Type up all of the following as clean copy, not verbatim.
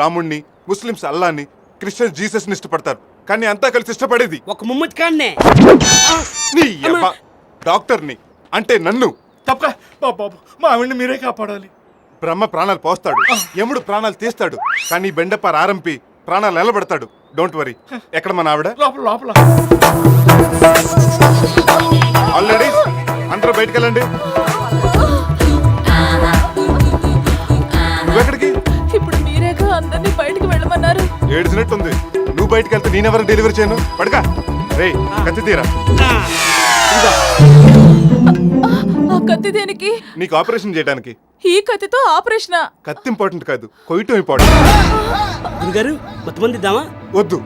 రాముణ్ణి, ముస్లిమ్స్ అల్లాని, Christians Jesus ని ఇష్టపడతారు. కానీ అంతా కలిసి ఇష్టపడేది ఒక ముమ్మద్ ఖాన్నే. నీ యబ్బ డాక్టర్ని, అంటే నన్ను. తప్పక బాబు మా ఆవిడ్ని మీరే కాపాడాలి. బ్రహ్మ ప్రాణాలు పోస్తాడు, యముడు ప్రాణాలు తీస్తాడు, కానీ బెండప్ప ఆరంపి ప్రాణాలు నిలబెడతాడు. Don't worry. ఎక్కడ మన ఆవిడ? లోపల లోపల. ఆల్రెడీ అందరూ బయటకు వెళ్ళండి. నువ్వెక్కడికి? ఇప్పుడు మీరేగా అందరినీ బయటికి వెళ్ళమన్నారు. ఏడ్చినట్టుంది. నువ్వు బయటకు వెళ్తే నేనెవరు డెలివరీ చేయను? పడగా రే కత్తి తీరా. ఆ కత్తి దేనికి? నీకు ఆపరేషన్ చేయడానికి. ఈ కత్తితో ఆపరేషనా? కత్తి ఇంపార్టెంట్ కాదు, కొయ్యటం ఇంపార్టెంట్. గురుగారు మొత్తమంది ఇద్దామా? వద్దు,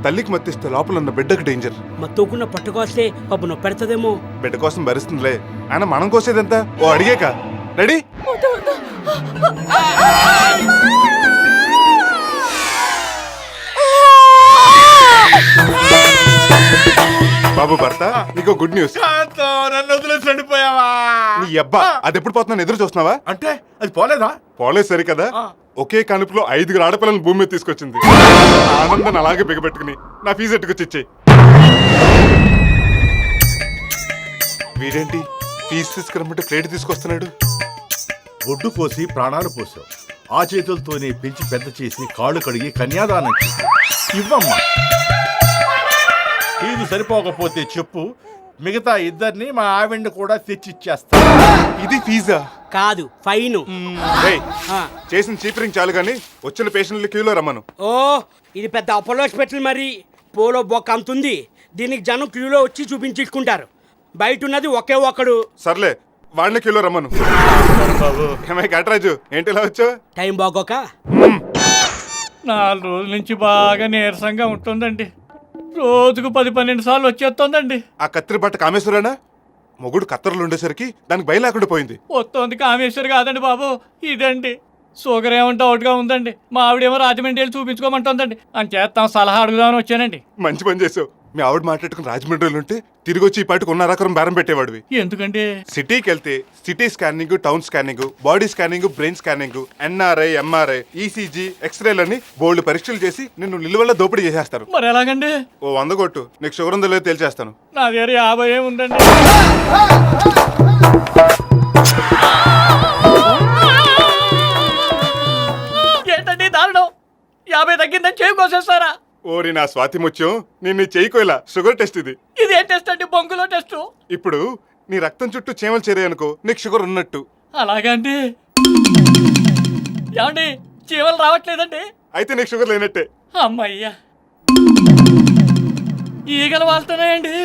తల్లికి మత్తిస్తే లోపల ఉన్న బిడ్డకు డేంజర్. మత్తోకుండా పట్టుకొస్తే పాప నొప్పి పెడతదేమో. బిడ్డ కోసం భరిస్తుందిలే, ఆయన మనం కోసేదంతా ఓ అడిగేక. రెడీ? బాబు భర్త, నీకు గుడ్ న్యూస్. నన్ను వదిలేసి చనిపోయావా? నీ అబ్బా, అది ఎప్పుడు పోతున్నాను ఎదురు చూస్తున్నావా? అంటే అది పోలేదా? పోలేదు సరి కదా. ఒకే కనుపులో 5 ఆడపిల్లలను భూమి మీద తీసుకొచ్చింది. ఆనందాన్ని అలాగే బిగబెట్టుకుని నా ఫీజు ఎట్టుకొచ్చిచ్చేయి. వీడేంటి ఫీజు తీసుకురమ్మంటే ప్లేట్ తీసుకొస్తున్నాడు? ఒడ్డు కోసి ప్రాణాలు పోసావు. ఆ చేతులతోనే పెంచి పెద్ద చేసి కాళ్ళు కడిగి కన్యాదానం చేసి ఇవ్వమ్మా. ఫీజు సరిపోకపోతే చెప్పు, మిగతా ఇద్దరిని మా ఆవిడ్ని కూడా తెచ్చిచ్చేస్తా. ఇది ఫీజా? కాదు, ఫైన్. ఏయ్, చేసిన చీపరింగ్ చాలు గానీ వచ్చిన పేషెంట్లు క్యూలో రమ్మను. ఓ ఇది పెద్ద అపోలో హాస్పిటల్, మరి పోలో బొక్క అంతుంది. దీనికి జనం క్యూలో వచ్చి చూపించుకుంటారు. బయట ఉన్నది ఒకే ఒక్కడు. సర్లే, వాడిని క్యూలో రమ్మను. ఏమై కటరాజు, ఏంటి ఇలా వచ్చావు? టైం బాగోక 4 రోజుల నుంచి బాగా నీరసంగా ఉంటుందండి. రోజుకు 10-12 సార్లు వచ్చేస్తోందండి. ఆ కత్తిరి బట్ట కామేశ్వరేనా? మొగుడు కత్తెరలు ఉండేసరికి దానికి భయం లేకుండా పోయింది. వస్తోంది కామేశ్వరి కాదండి బాబు, ఇదండి. షుగర్ ఏమంటే అవుట్గా ఉందండి. మా ఆవిడేమో రాజమండ్రి వెళ్ళి చూపించుకోమంటుందండి. అని చేస్తాం సలహా అడుగుదామని వచ్చానండి. మంచి పని చేసావు. మీ ఆవిడ మాట్లాడుకుని రాజమండ్రిలో ఉంటే తిరిగి వచ్చి ఈ పాటికి 1.5 బేరం పెట్టేవాడివి. ఎందుకంటే సిటీకి వెళ్తే city scanning, town scanning, body scanning, brain scanning, NRI, MRI, ECG, ఎక్స్రేలని బోల్డ్ పరీక్షలు చేసి నిన్ను నిలువల్ల దోపిడీ చేసేస్తారు. మరి ఎలాగండి? ఓ 100 కొట్టు, నీకు షుగర్ ఉందో లేదో తేల్చేస్తాను. నా దగ్గర 50 ఉందండి. ఏంటండి దారుణం? 50 తగ్గిందని చేయి కోసేస్తారా? ఓరి నా స్వాతి ముత్యం, నిన్ను చేయకోలా. షుగర్ టెస్ట్ ఇది. ఇది ఏ టెస్ట్ అండి? బొంగులో టెస్ట్. ఇప్పుడు నీ రక్తం చుట్టూ చీమలు చేరాయనుకో, నీకు షుగర్ ఉన్నట్టు. అలాగండి. ఏమండి చీమలు రావట్లేదండి? అయితే నీకు షుగర్ లేనట్టే. అమ్మయ్యా, ఈగలు వాళ్తున్నాయండి.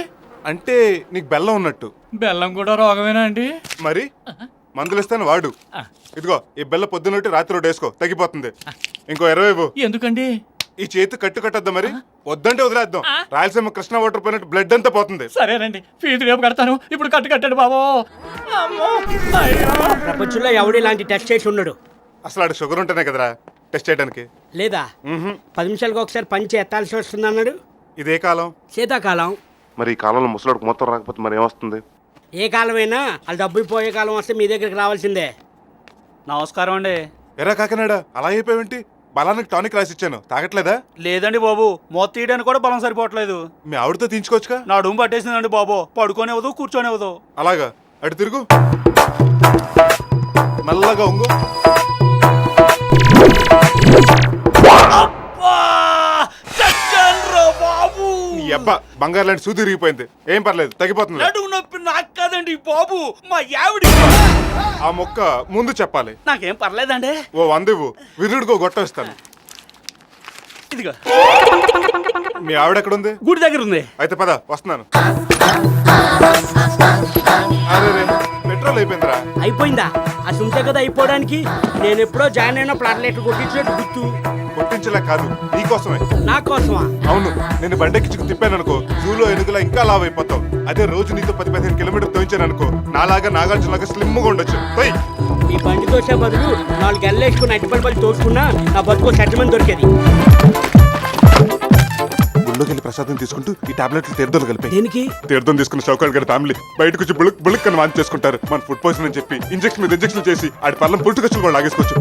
అంటే నీకు బెల్లం ఉన్నట్టు. బెల్లం కూడా రోగమేనా అండి? మరి మందులు ఇస్తాను వాడు. ఇదిగో ఈ బెల్ల పొద్దున్నట్టు రాత్రి ఒకటి వేసుకో, తగ్గిపోతుంది. ఇంకో 20 ఇవ్వు. ఎందుకండి? ఈ చేతి కట్టొద్దాం, మరి వద్దంటే వదిలేద్దాం. రాయలసీమ కృష్ణ వాటర్ పోయినట్టు బ్లడ్ అంతా పోతుంది. సరేనండి, ఫీజు రేపు కడతాను. ఇప్పుడు కట్టండి బాబు. ప్రపంచంలో ఎవడు ఇలాంటి టెస్ట్ చేసి ఉండడు. అసలు ఆడ షుగర్ ఉంటేనే కదరా టెస్ట్ చేయడానికి. లేదా 10 నిమిషాలకు ఒకసారి పంచి ఎత్తాల్సి వస్తుంది అన్నాడు. ఇదే కాలం, శీతాకాలం. మరి ఈ కాలంలో ముసలాడికి మొత్తం రాకపోతే మరి ఏమొస్తుంది? ఏ కాలమైనా వాళ్ళు డబ్బులు పోయే కాలం వస్తే మీ దగ్గరికి రావాల్సిందే. నమస్కారం అండి. ఎరా కాకినాడ, అలా అయిపోయావేంటి? బలానికి టానిక్ రాసి ఇచ్చాను, తాగట్లేదా? లేదండి బాబు, మొత్తం తీయడానికి కూడా బలం సరిపోవట్లేదు. మీ ఆవిడతో తీయించుకోవచ్చుగా. నా డూమ్ పట్టేసిందండి బాబు, పడుకోనివ్వదు కూర్చోనివ్వదు. అలాగా, అటు తిరుగు, మెల్లగా ఉంగు. బాబు నీ అబ్బా బంగారు లాంటి సూది తిరిగిపోయింది. ఏం పర్లేదు, తగ్గిపోతుంది. నడుము నొప్పి నాకు కాదండి బాబు, మా ఆవిడ. ఆ మొక్క ముందు చెప్పాలి. నాకేం పర్లేదండి. ఓ 100 ఇవ్వు, విరుడుకో గొట్టం ఇస్తాను. ఇదిగో. మీ ఆవిడ ఎక్కడుంది? గుడి దగ్గర ఉంది. అయితే పద, వస్తున్నాను. అరే పెట్రోల్ అయిపోయిందిరా. అయిపోయిందా? ఆ సుంటే కదా అయిపోవడానికి. నేను ఎప్పుడో జాయిన్ అయినప్పుడు అట్లెట్లు కొట్టించినట్టు గుర్తు. కొట్టించలే కాదు, నీకోసమే. నా కోసమా? అవును, నేను బండెక్కించుకు తిప్పాను అనుకో, జూలో ఎనుగులా ఇంకా లావ్ అయిపోతావు. అదే రోజు నీతో 10-15 కిలోమీటర్లు తోయించాను అనుకో, నాలాగా నాగార్జునలాగా స్లిమ్గా ఉండొచ్చు. పోయి ఈ బండి తోసే బదులు 4 గెల్లు వేసుకుని అడ్డుపడి తోసుకున్నా నా బతుకు సెటిల్మెంట్ దొరికేది. గుళ్ళోకి వెళ్ళి ప్రసాదం తీసుకుంటూ ఈ టాబ్లెట్లు తీర్థం కలిపి. దేనికి? తీర్థం తీసుకున్న షౌకాల్ గారి ఫ్యామిలీ బయటకు వచ్చి బుళుక్ బుళుక్ అని వాంతి చేసుకుంటారు. మన ఫుడ్ పాయిజన్ అని చెప్పి ఇంజక్షన్ మీద ఇంజక్షన్ చేసి ఆడి పళ్ళం పుట్టుకొచ్చులు కూడా లాగేసుకోవచ్చు.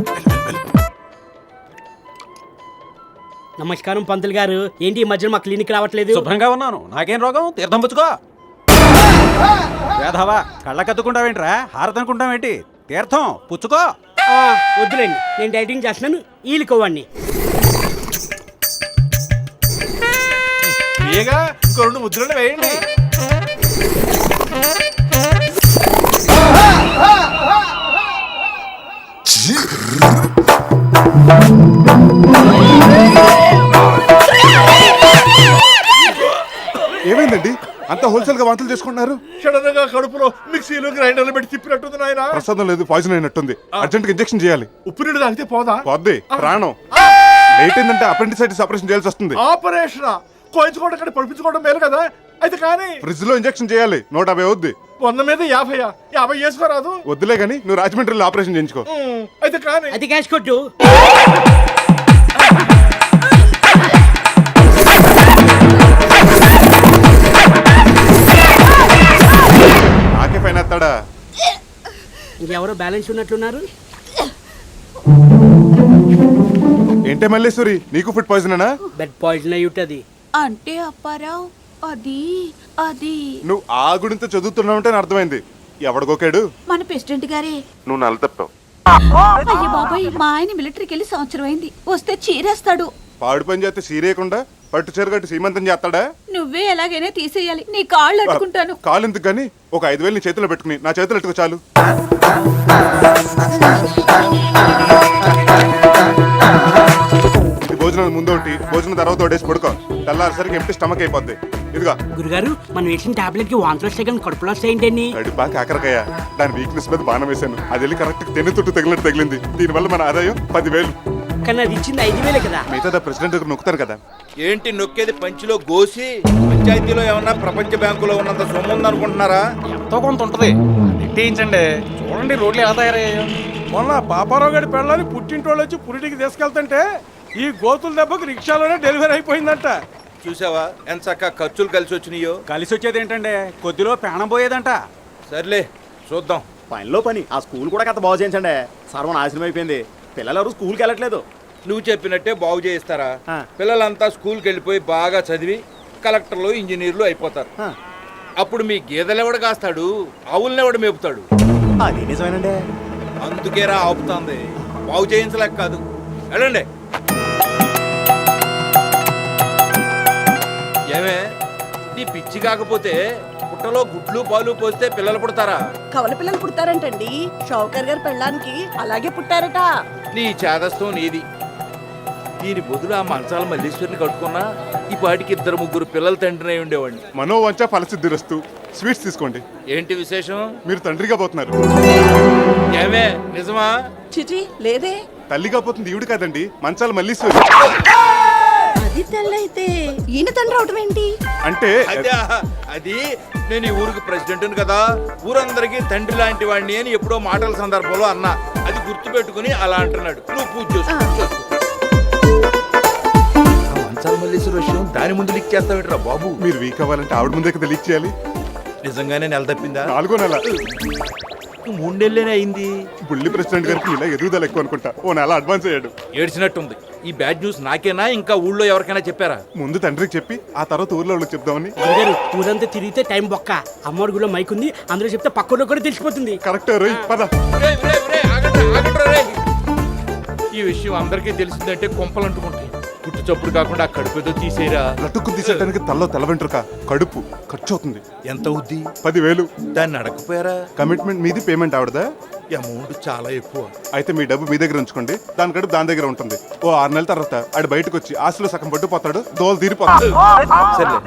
నమస్కారం పంతులు గారు. ఏంటి ఈ మధ్యన మా క్లినిక్ రావట్లేదు? శుభ్రంగా ఉన్నాను. నాకేం రోగం? తీర్థం పుచ్చుకో. వేధవా, కళ్ళకత్తుకుంటావేంట్రా? హారతి అనుకుంటావేంటి? తీర్థం పుచ్చుకో. వద్దులేండి, నేను డైటింగ్ చేస్తున్నాను. ఈలుకోవాడిని. ఫ్రీగా ఇంకో 2 ముద్రలు వేయండి. ఏమైందండి అంత హోల్సేల్ గా వాంతులు చేసుకుంటున్నారు? సడన్ గా కడుపులో మిక్సీలో గ్రైండర్లు పెట్టి తిప్పినట్టుంది నాయన. ప్రసాదం లేదు, పాయిజన్ అయినట్టుంది. అర్జెంట్ గా ఇంజెక్షన్ చేయాలి. ఉప్పు నీళ్ళు తాగితే పోదా? పోద్ది ప్రాణం. లేట్ అయిందంటే అపెండిసైటిస్ ఆపరేషన్ చేయాల్సి వస్తుంది. ఆపరేషన్ కోయించుకోవడం కంటే పడిపించుకోవడం మేలు కదా. అయితే కానీ ఫ్రిడ్జ్ లో ఇంజెక్షన్ చేయాలి. 150 అవుద్ది. 100 మీద 50 చేసుకోరాదు. వద్దులే గానీ నువ్వు రాజమండ్రిలో ఆపరేషన్ చేయించుకో. అయితే కానీ అది క్యాష్ కొట్టు. నాకే ఫైన్ ఎత్తాడా? ఇంకెవరో బ్యాలెన్స్ ఉన్నట్లున్నారు. ఏంటే మల్లేశ్వరి, నీకు ఫుడ్ పాయిజనేనా? బెడ్ పాయిజన్ అయి ఉంటుంది. అంటే అప్పారావు అది అది నువ్వు ఆ గుడింత చదువుతున్నావంటే నాకు అర్థమైంది. ఎవడికోకాడు? మన ప్రెసిడెంట్ గారే. నువ్వు నల్ల తప్పావు. అయ్య బాబాయ్, మా ఆయన మిలిటరీకి వెళ్ళి సంవత్సరం అయింది. వస్తే చీరేస్తాడు. పాడు పని చేస్తే సీరేయకుండా పట్టు చీర కట్టి సీమంతం చేస్తాడా? నువ్వే ఎలాగైనా తీసేయాలి. నీ కాళ్ళు అట్టుకుంటాను. కాలు ఎందుకు కానీ ఒక 5,000 నీ చేతిలో పెట్టుకుని నా చేతిలో ఎట్టుకో చాలు. ఇది భోజనం ముందు ఒకటి, భోజనం తర్వాత ఒకటేసి పడుకో. తెల్లారిసరికి ఎంపీ స్టమక్ అయిపోద్ది. ఇదిగా గురుగారు, మనం వేసిన టాబ్లెట్ కి వాంతులు వస్తాయి కానీ కడుపులో వస్తాయండి. కడిపా కాకరకాయ దాని వీక్నెస్ మీద బాణం వేశాను. అది వెళ్ళి కరెక్ట్ తెన్ను తుట్టు తగిలినట్టు తగిలింది. దీనివల్ల మన ఆదాయం 10,000. కానీ అది ఇచ్చింది 5,000 కదా. మిగతా ప్రెసిడెంట్ దగ్గర నొక్కుతారు కదా. ఏంటి నొక్కేది? పంచిలో గోసి పంచాయతీలో ఏమన్నా ప్రపంచ బ్యాంకులో ఉన్నంత సొమ్ము ఉందనుకుంటున్నారా? ఎంతో కొంత ఉంటది. నెట్టేయించండి. చూడండి రోడ్లు ఎలా తయారయ్యాయో. మొన్న పాపారావు గారి పెళ్ళని పుట్టింటోళ్ళు వచ్చి పురిటికి తీసుకెళ్తుంటే ఈ గోతుల దెబ్బకి రిక్షాలోనే డెలివరీ అయిపోయిందంట. చూసావా ఎంత చక్కగా ఖర్చులు కలిసి వచ్చినాయో. కలిసి వచ్చేది ఏంటంటే కొద్దిలో ప్రాణం పోయేదంట. సర్లే చూద్దాం. పనిలో పని ఆ స్కూల్ కూడా కథ బాగు చేయించండి. సర్వనాశనం అయిపోయింది. పిల్లలు స్కూల్కి వెళ్ళట్లేదు. నువ్వు చెప్పినట్టే బాగు చేయిస్తారా? పిల్లలంతా స్కూల్కి వెళ్ళిపోయి బాగా చదివి కలెక్టర్లు ఇంజనీర్లు అయిపోతారు. అప్పుడు మీ గేదెలు ఎవడు కాస్తాడు? ఆవుల్ని ఎవడు మేపుతాడు? అది నిజమేనండి. అందుకేరా ఆపుతుంది. బాగు చేయించలేక కాదు. వెళ్ళండి. ఏమే నీ పిచ్చి కాకపోతే పుట్టలో గుడ్లు పాలు పోస్తే పిల్లలు పుడతారా? కవల పిల్లలు పుడతారంటండి. షౌకర్ గారి పెళ్ళానికి అలాగే పుట్టారట. నీ చేదస్తం నీది. దీని బదులు ఆ మంచాల మల్లీశ్వరిని కట్టుకున్నా ఈ పాటికి 2-3 పిల్లల తండ్రినై ఉండేవాడిని. మనోవంచ ఫలసిద్ధిరస్తు. స్వీట్స్ తీసుకోండి. ఏంటి విశేషం? మీరు తండ్రిగా పోతున్నారు. ఏమే నిజమా? చిచి లేదే. తల్లిగా పోతుంది ఈవిడ కాదండి, మంచాల మల్లీశ్వరి. అది తెల్లైతే ఈయన తండ్రి అవటం ఏంటి? అంటే అది నేను ఈ ఊరికి ప్రెసిడెంట్ కదా, ఊరందరికీ తండ్రి లాంటి వాడిని అని ఎప్పుడో మాటల సందర్భంలో అన్నా. అది గుర్తు పెట్టుకుని అలా అంటున్నాడు. నువ్వు పూజ చేసుకో. మంచాల మల్లీశ్వరి విషయం దాని ముందు లీక్ చేస్తావేంట్రా బాబు? మీరు వీక్ అవ్వాలంటే ఆవిడ ముందే కదా లీక్ చేయాలి. నిజంగానే నెల తప్పిందా? 4వ నెల. 3 నెలలేనే అయింది. బుల్లి ప్రెసిడెంట్ గారికి ఇలా ఎదుగుదల ఎక్కువ అనుకుంటా. ఓ నెల అడ్వాన్స్ అయ్యాడు. ఏడ్చినట్టుంది. ఈ బ్యాడ్ న్యూస్ నాకేనా ఇంకా ఊళ్ళో ఎవరికైనా చెప్పారా? ముందు తండ్రికి చెప్పి ఆ తర్వాత ఊర్లో వాళ్ళకి చెప్దామని. గురుగారు, ఊరంతా తిరిగితే టైం బొక్క. అమ్మోడు గుడిలో మైక్ ఉంది, అందులో చెప్తే పక్కన కూడా తెలిసిపోతుంది. కరెక్ట్ రోయ్, పద. ఈ విషయం అందరికీ తెలిసిందంటే కొంపలు అంటుకుంటాయి. పుట్టు చప్పుడు కాకుండా ఆ కడుపు ఏదో తీసేరా. లటుక్కు తీసేయడానికి తల్లో తెల్ల వెంట్రుక, కడుపు ఖర్చు అవుతుంది. ఎంత అవుద్ది? 10,000. దాన్ని అడగపోయారా? కమిట్మెంట్ మీది, పేమెంట్ ఆవిడదా? అమౌంట్ చాలా ఎక్కువ. అయితే మీ డబ్బు మీ దగ్గర ఉంచుకోండి, దాని కడుపు దాని దగ్గర ఉంటుంది. ఓ 6 నెలల తర్వాత ఆడు బయటకు వచ్చి ఆశలో సగం పట్టుపోతాడు, దోలు తీరిపోతాడు. సర్లే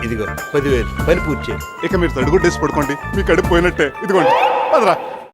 ఇదిగో 10,000 పని పూర్తి చేయి. ఇక మీరు తడుగుడ్డేసి పడుకోండి, మీ కడుపు పోయినట్టే. ఇదిగోండి, పదరా.